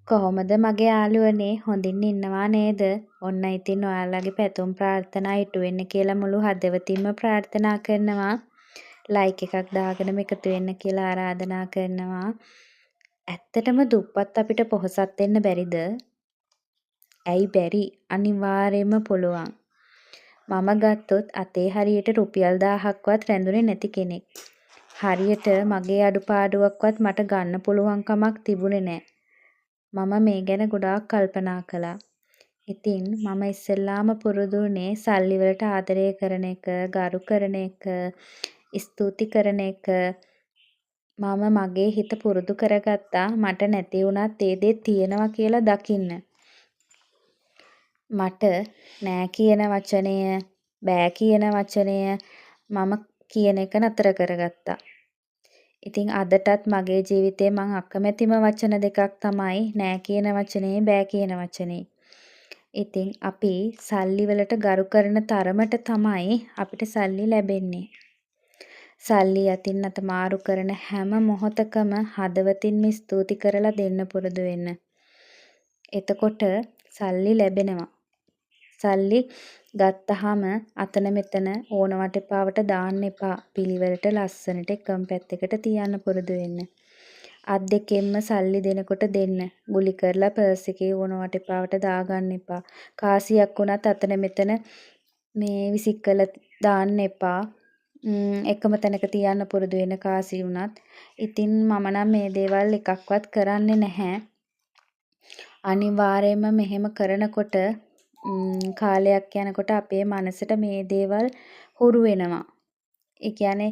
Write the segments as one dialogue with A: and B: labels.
A: කොහොමද මගේ යාළුවනේ හොඳින් ඉන්නවා නේද? ඔන්න ඉතින් ඔයාලගේ පැතුම් ප්‍රාර්ථනා ඉටු වෙන්න කියලා මුළු හදවතින්ම ප්‍රාර්ථනා කරනවා. ලයික් එකක් දාගෙනම එකතු වෙන්න කියලා ආරාධනා කරනවා. ඇත්තටම දුප්පත් අපිට පොහොසත් වෙන්න බැරිද? ඇයි බැරි? අනිවාර්යයෙන්ම පුළුවන්. මම ගත්තොත් අතේ හරියට රුපියල් 1000ක්වත් රැඳුනේ නැති කෙනෙක්. හරියට මගේ අඩුපාඩුවක්වත් මට ගන්න පුළුවන් කමක් තිබුණේ නැහැ. මම මේ ගැන ගොඩාක් කල්පනා කළා. ඉතින් මම ඉස්සෙල්ලාම පුරුදු වුණේ සල්ලි වලට ආදරය කරන එක, ගරු කරන එක, ස්තුති කරන එක. මම මගේ හිත පුරුදු කරගත්තා මට නැති වුණත් ඒ දේ තියෙනවා කියලා දකින්න. මට නෑ කියන වචනය, බෑ කියන වචනය මම කියන එක නතර කරගත්තා. ඉතින් අදටත් මගේ ජීවිතේ මං අකමැතිම වචන දෙකක් තමයි නෑ කියන වචනේ බෑ කියන වචනේ. ඉතින් අපි සල්ලි වලට ගරු කරන තරමට තමයි අපිට සල්ලි ලැබෙන්නේ. සල්ලි අතින් අත මාරු කරන හැම මොහොතකම හදවතින්ම ස්තුති කරලා දෙන්න පුරුදු වෙන්න. එතකොට සල්ලි ලැබෙනවා. සල්ලි ගත්තහම අතන මෙතන ඕනවට එපාවට දාන්න එපා. පිළිවෙලට ලස්සනට එකම පැත්තකට තියන්න පුරුදු වෙන්න. අත් දෙකෙන්ම සල්ලි දෙනකොට දෙන්න. ගුලි කරලා පර්ස් එකේ ඕනවට එපාවට දාගන්න එපා. කාසියක් වුණත් අතන මෙතන මේ විසිකලා දාන්න එපා. එකම තැනක තියන්න පුරුදු වෙන්න කාසි වුණත්. ඉතින් මම නම් මේ දේවල් එකක්වත් කරන්නේ නැහැ. අනිවාර්යයෙන්ම මෙහෙම කරනකොට කාලයක් යනකොට අපේ මනසට මේ දේවල් හුරු වෙනවා. ඒ කියන්නේ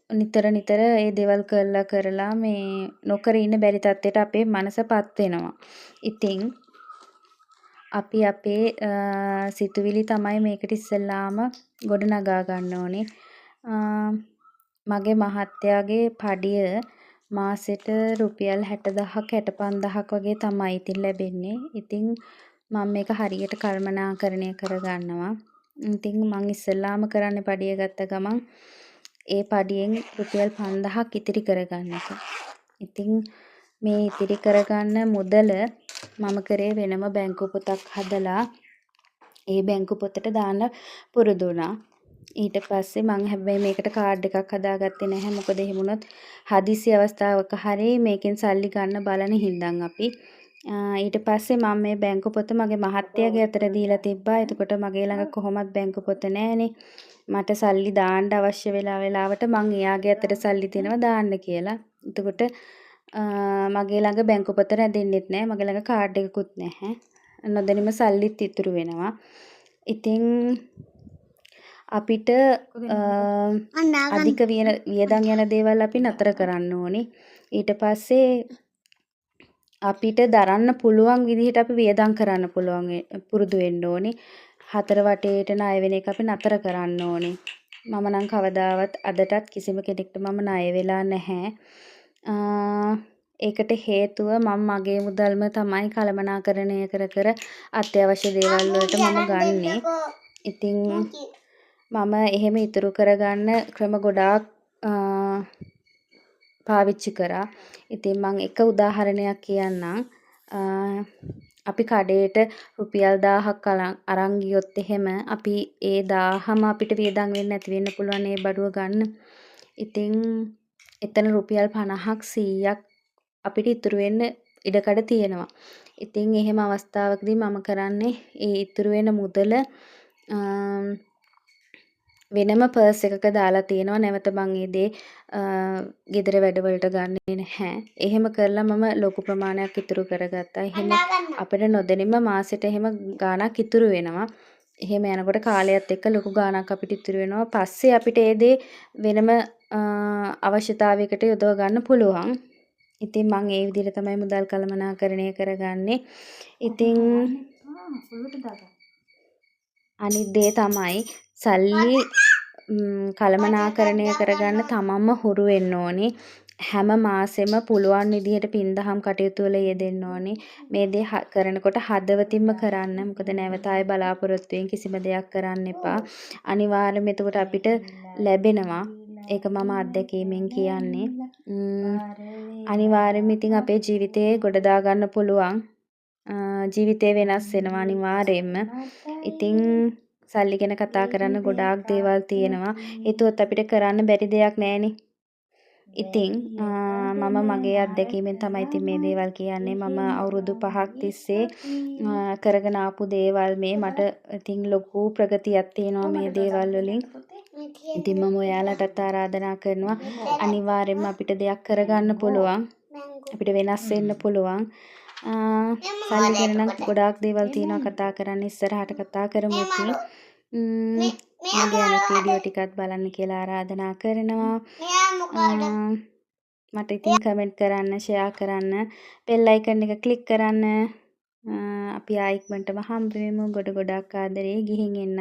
A: නිතර නිතර ඒ දේවල් කරලා මේ නොකර ඉන්න බැරි තත්ත්වයට අපේ මනසපත් වෙනවා. ඉතින් අපි අපේ සිතුවිලි තමයි මේකට ඉස්සෙල්ලාම ගොඩනගා ගන්න ඕනේ. මගේ මහත්තයාගේ පඩිය මාසෙට රුපියල් 60,000ක් 65,000ක් වගේ තමයි ඉතින් ලැබෙන්නේ. ඉතින් මම මේක හරියට කළමනාකරණය කරගන්නවා. ඉතින් මං ඉස්සෙල්ලාම කරන්නේ පඩිය ගත්ත ගමන් ඒ පඩියෙන් රුපියල් 5,000ක් ඉතිරි කරගන්න එක. ඉතින් මේ ඉතිරි කරගන්න මුදල මම කරේ වෙනම බැංකු පොතක් හදලා ඒ බැංකු පොතට දාන්න පුරුදු වුණා. ඊට පස්සේ මං හැබැයි මේකට කාඩ් එකක් හදාගත්තේ නැහැ. මොකද එහෙම වුණොත් හදිසි අවස්ථාවක හරි මේකෙන් සල්ලි ගන්න බලන හින්දා අපි. ඊට පස්සේ මම මේ බැංකු පොත මගේ මහත්තයාගේ අතට දීලා තිබ්බා. එතකොට මගේ ළඟ කොහොමත් බැංකු පොත නැහනේ. මට සල්ලි දාන්න අවශ්‍ය වෙලාවට මං එයාගේ අතට සල්ලි දෙනවා දාන්න කියලා. එතකොට මගේ ළඟ බැංකු පොත රැඳෙන්නෙත් නැහැ. මගේ ළඟ කාඩ් එකකුත් නැහැ. නොදැනීම සල්ලිත් ඉතුරු වෙනවා. ඉතින් අපිට අධික වියදම් යන දේවල් අපි නතර කරන්න ඕනේ. ඊට පස්සේ අපිට දරන්න පුළුවන් විදිහට අපි වියදම් කරන්න පුරුදු වෙන්න ඕනේ. හතර වටේට ණය වෙන එක අපි නතර කරන්න ඕනේ. මම නම් කවදාවත් අදටත් කිසිම කෙනෙක්ට මම ණය වෙලා නැහැ. ඒකට හේතුව මම මගේ මුදල්ම තමයි කළමනාකරණය කර අත්‍යවශ්‍ය දේවල් වලට මම ගන්නෙ. ඉතින් මම එහෙම ඉතුරු කරගන්න ක්‍රම ගොඩාක් පාවිච්චි කරා. ඉතින් මම එක උදාහරණයක් කියන්නම්. අපි කඩේට රුපියල් 1000ක් අරන් ගියොත් එහෙම අපි ඒ 1000ම අපිට වියදම් වෙන්නේ නැති වෙන්න පුළුවන් ඒ බඩුව ගන්න. ඉතින් එතන රුපියල් 50ක් 100ක් අපිට ඉතුරු වෙන්න ඉඩකඩ තියෙනවා. ඉතින් එහෙම අවස්ථාවකදී මම කරන්නේ ඒ ඉතුරු වෙන මුදල වෙනම පර්ස් එකක දාලා තියෙනවා. නැවත මං ඒ දේ ගෙදර වැඩවලට ගන්නෙ නැහැ. එහෙම කරලා මම ලොකු ප්‍රමාණයක් ඉතුරු කරගත්තා. එහෙම අපිට නොදැනීම මාසෙට එහෙම ගාණක් ඉතුරු වෙනවා. එහෙම යනකොට කාලයත් එක්ක ලොකු ගාණක් අපිට ඉතුරු වෙනවා. පස්සේ අපිට ඒ දේ වෙනම අවශ්‍යතාවයකට යොදව ගන්න පුළුවන්. ඉතින් මං ඒ විදිහට තමයි මුදල් කළමනාකරණය කරගන්නේ. ඉතින් අනිත් දේ තමයි සල්ලි කළමනාකරණය කරගන්න තමන්ම හුරු වෙන්න ඕනේ. හැම මාසෙම පුළුවන් විදිහට පින්දහම් කටයුතු වල යෙදෙන්න ඕනේ. මේ දේ කරනකොට හදවතින්ම කරන්න. මොකද නැවත ආයේ බලාපොරොත්තුෙන් කිසිම දෙයක් කරන්න එපා. අනිවාර්යයෙන්ම එතකොට අපිට ලැබෙනවා. ඒක මම අත්දැකීමෙන් කියන්නේ. අනිවාර්යයෙන්ම ඉතින් අපේ ජීවිතේ ගොඩ දා ගන්න පුළුවන්. ජීවිතේ වෙනස් වෙනවා අනිවාර්යයෙන්ම. ඉතින් සල්ලි ගැන කතා කරන්න ගොඩාක් දේවල් තියෙනවා. හිතුවොත් අපිට කරන්න බැරි දෙයක් නෑනේ. ඉතින් මම මගේ අත්දැකීමෙන් තමයි ඉතින් මේ දේවල් කියන්නේ. මම අවුරුදු 5ක් තිස්සේ කරගෙන ආපු දේවල් මේ මට ඉතින් ලොකු ප්‍රගතියක් තියෙනවා මේ දේවල් වලින්. ඉතින් මම ඔයාලටත් ආරාධනා කරනවා අනිවාර්යයෙන්ම අපිට දෙයක් කරගන්න පුළුවන්. අපිට වෙනස් වෙන්න පුළුවන්. සල්ලි ගැන නම් ගොඩාක් දේවල් තියෙනවා කතා කරන්න. ඉස්සරහට කතා කරමු ඉතින්. මගේ අනිත් වීඩියෝ ටිකත් බලන්න කියලා ආරාධනා කරනවා. මට ඉතින් කමෙන්ට් කරන්න, ෂෙයා කරන්න, බෙල් අයිකන් එක ක්ලික් කරන්න. අපි ආයි ඉක්මනටම හම්බ වෙමු. ගොඩක් ආදරේ ගිහින් එන්න.